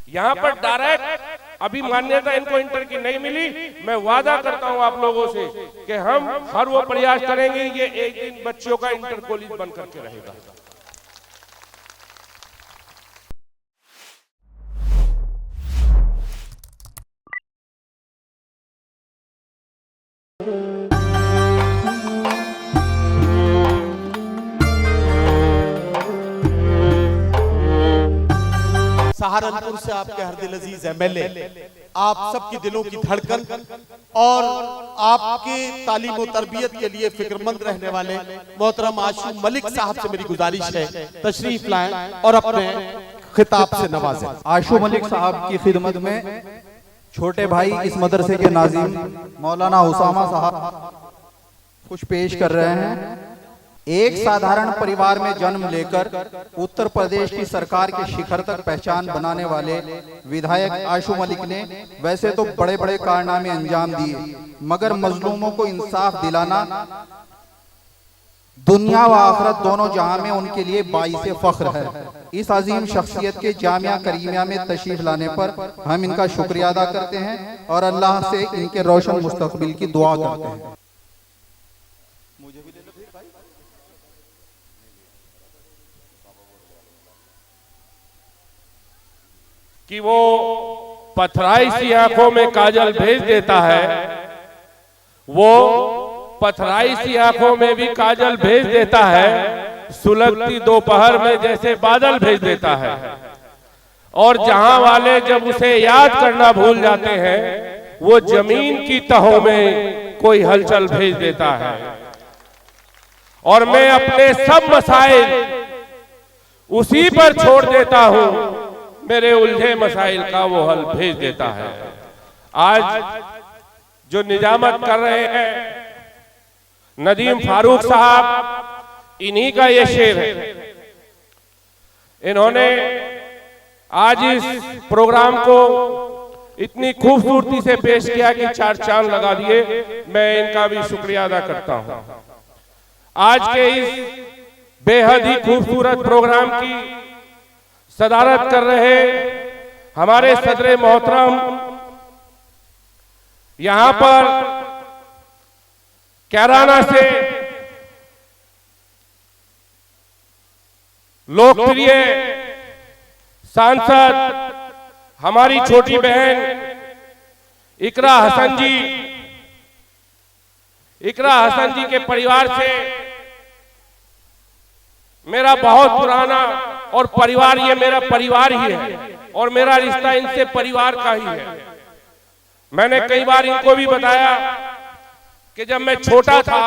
यहाँ पर डायरेक्ट अभी मान्यता इनको इंटर की नहीं मिली। मैं वादा करता हूँ आप लोगों से कि हम हर वो प्रयास करेंगे, ये एक दिन बच्चों का इंटर कॉलेज बन करके रहेगा। सहारनपुर से आपके हरदिल अजीज एमएलए, आप सबकी दिलों की धड़कन और आपके तालीम और तरबियत के लिए फिक्रमंद रहने वाले मोहतरम आशू मलिक साहब से मेरी गुजारिश है तशरीफ लाएं और अपने खिताब से नवाजें। आशू मलिक साहब की खिदमत में छोटे भाई इस मदरसे के नाज़िम मौलाना उसामा साहब कुछ पेश कर रहे हैं। एक साधारण परिवार में जन्म लेकर उत्तर प्रदेश की सरकार के शिखर तक पहचान बनाने वाले विधायक आशू मलिक ने वैसे तो बड़े बड़े कारनामे अंजाम दिए, मगर मजलूमों को इंसाफ दिलाना दुनिया व आखिरत दोनों जहां में उनके लिए बाइसे फख्र है। इस अजीम शख्सियत के जामिया करीमिया में तशरीफ लाने पर हम इनका शुक्रिया अदा करते हैं और अल्लाह से इनके रोशन मुस्तकबिल की दुआ करते हैं। कि वो पथराई सी आंखों में काजल भेज देता है, वो पथराई सी आंखों में भी काजल भेज देता है, सुलगती दोपहर में जैसे बादल भेज देता है। और जहां वाले जब उसे याद करना भूल जाते हैं, वो जमीन की तहों में कोई हलचल भेज देता है। और मैं अपने सब मसाइल उसी पर छोड़ देता हूं, मेरे उलझे मसाइल का वो हल भेज देता है। आज जो निजामत कर रहे हैं नदीम फारूक साहब, इन्हीं का ये शेर है। इन्होंने आज इस प्रोग्राम को इतनी खूबसूरती से पेश किया कि चार चांद लगा दिए। मैं इनका भी शुक्रिया अदा करता हूं। आज के इस बेहद ही खूबसूरत प्रोग्राम की सदारत कर रहे हमारे सदर मोहतरम, यहां पर कैराना से लोकप्रिय सांसद हमारी छोटी बहन इकरा हसन जी, इकरा हसन जी के परिवार से मेरा बहुत पुराना और परिवार, ये मेरा परिवार ही है और मेरा रिश्ता इनसे परिवार का ही है। मैंने कई बार इनको भी बताया कि जब मैं छोटा था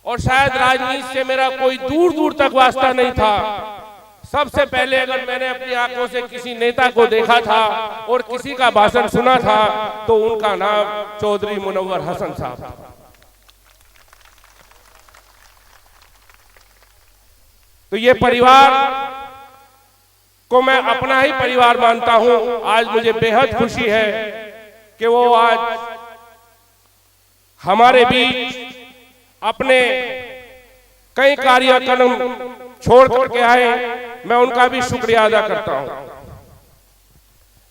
और शायद राजनीति से मेरा कोई दूर दूर तक वास्ता नहीं था, सबसे पहले अगर मैंने अपनी आंखों से किसी नेता को देखा था और किसी का भाषण सुना था तो उनका नाम चौधरी मुनव्वर हसन साहब था। तो ये परिवार को मैं अपना ही परिवार मानता हूं। आज मुझे बेहद खुशी है कि वो आज हमारे बीच अपने कई कार्यक्रम छोड़ करके आए। मैं उनका भी शुक्रिया अदा करता हूं।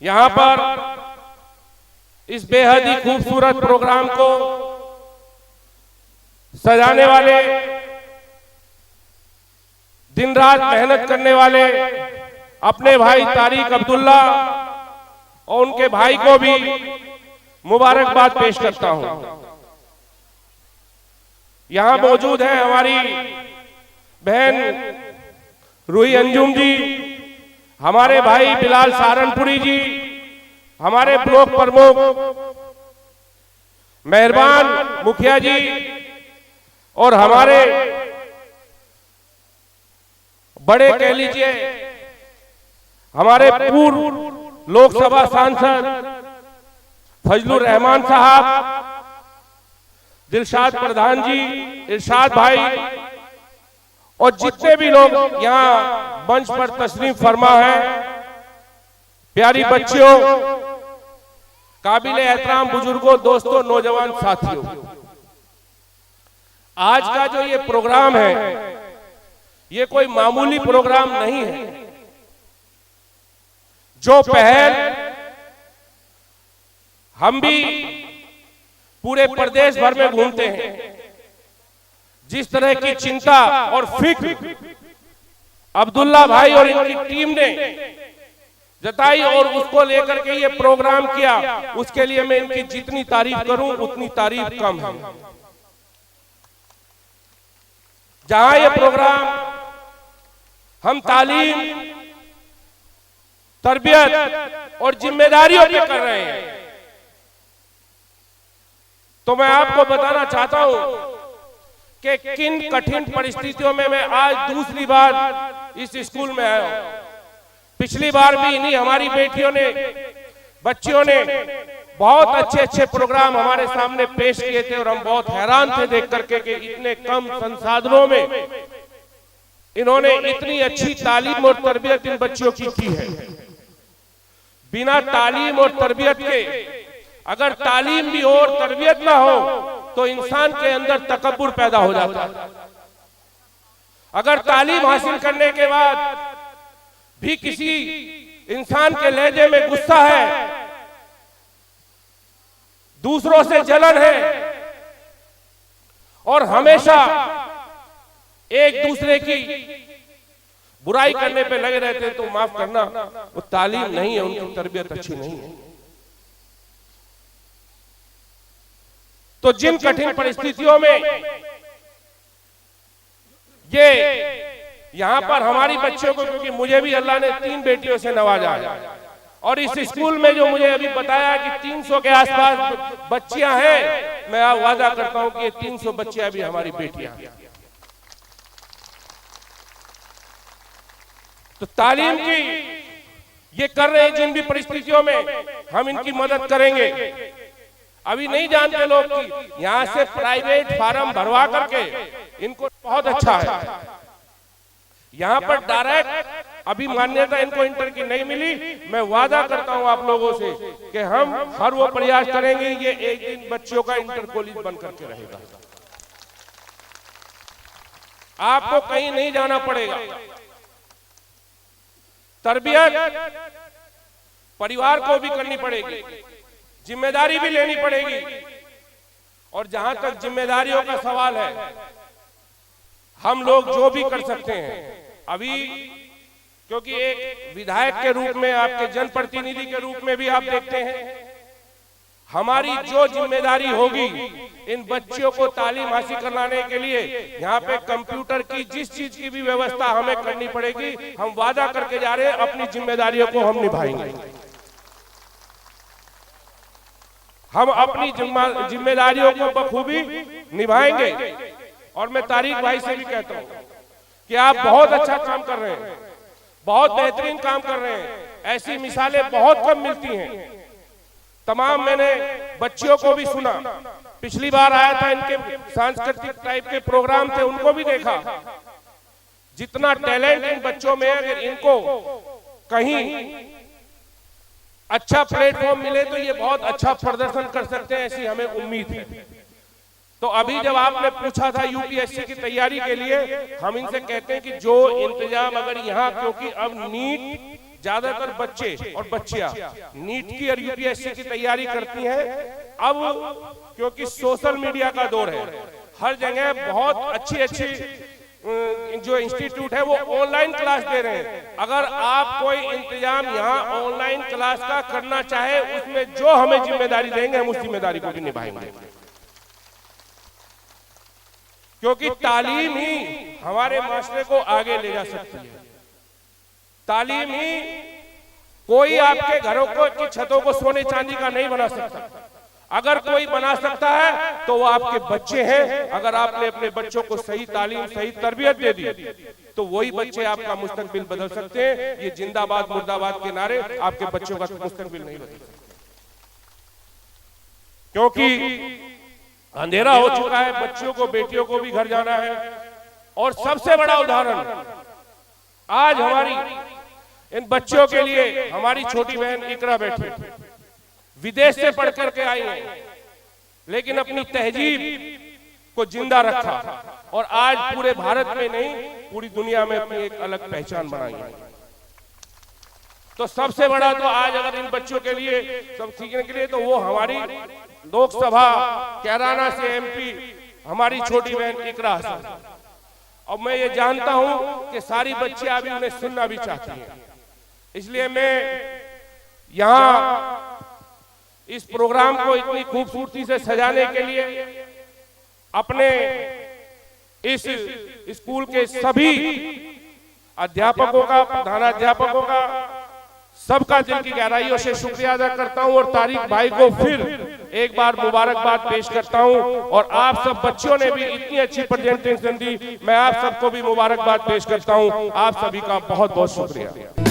यहां पर इस बेहद ही खूबसूरत प्रोग्राम को सजाने वाले, दिन रात मेहनत करने वाले अपने भाई तारिक अब्दुल्ला और उनके भाई को भी मुबारकबाद पेश करता हूं। यहां मौजूद है हमारी बहन रूही अंजुम जी, हमारे भाई बिलाल सहारनपुरी जी, हमारे ब्लॉक प्रमुख मेहरबान मुखिया जी और हमारे बड़े कह लीजिए हमारे पूर्व लोकसभा सांसद फजलुर रहमान साहब, दिलशाद प्रधान जी, इरशाद भाई और जितने भी लोग यहाँ मंच पर तशरीफ फरमा है, प्यारी बच्चियों, काबिले एहतराम बुजुर्गों, दोस्तों, नौजवान साथियों, आज का जो ये प्रोग्राम है ये कोई मामूली प्रोग्राम नहीं है। जो पहल हम भी पूरे प्रदेश भर में घूमते हैं, जिस तरह की चिंता और फिक्र अब्दुल्ला भाई और इनकी टीम ने जताई और उसको लेकर के ये प्रोग्राम किया, उसके लिए मैं इनकी जितनी तारीफ करूं उतनी तारीफ कम है। जहां ये प्रोग्राम हम तालीम, तरबियत और जिम्मेदारियों पे कर रहे हैं, तो मैं आपको बताना चाहता हूं कि किन कठिन परिस्थितियों में मैं आज दूसरी बार इस स्कूल में आया हूं। पिछली बार भी इन्हीं हमारी बेटियों ने, बच्चियों ने बहुत अच्छे अच्छे प्रोग्राम हमारे सामने पेश किए थे और हम बहुत हैरान थे देख करके कि इतने कम संसाधनों में इन्होंने इतनी अच्छी तालीम और तरबियत इन बच्चियों की है। बिना तालीम और तरबियत के, अगर तालीम भी हो और तरबियत ना हो तो इंसान के अंदर तकब्बुर पैदा हो जाता है। अगर तालीम हासिल करने के बाद भी किसी इंसान के लहजे में गुस्सा है, दूसरों से जलन है और हमेशा एक दूसरे की बुराई करने पे लगे रहते हैं, तो माफ करना, वो तालीम नहीं है, उनकी तरबियत अच्छी नहीं है। तो जिन कठिन परिस्थितियों में ये यहां पर हमारी बच्चियों को, क्योंकि मुझे भी अल्लाह ने 3 बेटियों से नवाजा है और इस स्कूल में जो मुझे अभी बताया कि 300 के आसपास बच्चियां हैं, मैं वादा करता हूं कि ये 300 बच्चियां भी हमारी बेटियां हैं। तो तालीम की ये कर रहे हैं, जिन भी परिस्थितियों में हम इनकी मदद करेंगे। अभी नहीं जानते लोग कि यहां से प्राइवेट फार्म भरवा करके इनको बहुत अच्छा है, यहां पर डायरेक्ट अभी मान्यता इनको इंटर की नहीं मिली। मैं वादा करता हूं आप लोगों से कि हम हर वो प्रयास करेंगे, ये एक दिन बच्चों का इंटर कॉलेज बन करके रहेगा। आपको कहीं नहीं जाना पड़ेगा। तरबियत परिवार को भी करनी पड़ेगी, जिम्मेदारी भी लेनी पड़ेगी। और जहां तक जिम्मेदारियों का सवाल है, हम लोग जो भी कर सकते हैं अभी, क्योंकि एक विधायक के रूप में, आपके जनप्रतिनिधि के रूप में भी आप देखते हैं, हमारी जो जिम्मेदारी होगी इन बच्चियों को तालीम हासिल कराने के लिए, यहाँ पे कंप्यूटर की जिस चीज की भी व्यवस्था हमें करनी पड़ेगी, हम वादा करके जा रहे हैं अपनी जिम्मेदारियों को हम निभाएंगे। हम अपनी जिम्मेदारियों को बखूबी निभाएंगे। और मैं तारिक भाई से भी कहता हूं कि आप बहुत अच्छा काम कर रहे हैं, बहुत बेहतरीन काम कर रहे हैं। ऐसी मिसालें बहुत कम मिलती हैं। तमाम मैंने बच्चियों को भी सुना, पिछली बार आया था, इनके सांस्कृतिक टाइप के प्रोग्राम थे, उनको भी देखा। जितना टैलेंट इन बच्चों में है, अगर इनको कहीं अच्छा प्लेटफॉर्म मिले तो ये बहुत अच्छा प्रदर्शन कर सकते हैं, ऐसी हमें उम्मीद है। तो अभी जब आपने पूछा था यूपीएससी की तैयारी के लिए, हम इनसे कहते हैं कि जो इंतजाम अगर यहाँ, क्योंकि अब नीट, ज्यादातर बच्चे और बच्चियां नीट की और यूपीएससी की तैयारी करती हैं। अब क्योंकि सोशल मीडिया का दौर है, हर जगह बहुत अच्छी जो इंस्टीट्यूट है वो ऑनलाइन क्लास दे रहे हैं। अगर आप कोई इंतजाम यहाँ ऑनलाइन क्लास का करना चाहे, उसमें जो हमें जिम्मेदारी देंगे हम उस जिम्मेदारी को भी निभाएंगे, क्योंकि तालीम ही हमारे माशरे को आगे ले जा सकती है। तालीम ही, कोई आपके घरों को की छतों को सोने चांदी का नहीं बना सकता। अगर कोई बना सकता है तो वो आपके बच्चे हैं। अगर आपने अपने बच्चों को सही तालीम, सही तरबियत दे दी तो वही बच्चे आपका मुस्तकबिल बदल सकते हैं। ये जिंदाबाद मुर्दाबाद के नारे आपके बच्चों का मुस्तकबिल नहीं बदल सकते, क्योंकि अंधेरा हो चुका है। बच्चों को, बेटियों को भी घर जाना है। और सबसे बड़ा उदाहरण आज हमारी इन बच्चों के लिए हमारी छोटी बहन इकरा बैठी, विदेश से पढ़ करके आई है, लेकिन अपनी तहजीब को जिंदा रखा और आज पूरे भारत में नहीं, पूरी दुनिया में अपनी एक अलग पहचान बनाई है। तो सबसे बड़ा तो आज अगर इन बच्चों के लिए सब सीखने के लिए तो वो हमारी लोकसभा कैराना से एमपी हमारी छोटी बहन इकरा हसन। और मैं ये जानता हूं कि सारी बच्चियां अभी उन्हें सुनना भी चाहती हैं, इसलिए मैं यहां इस प्रोग्राम को इतनी खूबसूरती से सजाने के लिए अपने इस स्कूल के सभी अध्यापकों का, प्रधानाध्यापकों का, सबका दिल की गहराइयों से शुक्रिया अदा करता हूं और तारिक भाई को फिर एक बार मुबारकबाद पेश करता हूं। और आप सब बच्चों ने भी इतनी अच्छी प्रेजेंटेशन दी, मैं आप सबको भी मुबारकबाद पेश करता हूं। आप सभी का बहुत बहुत शुक्रिया।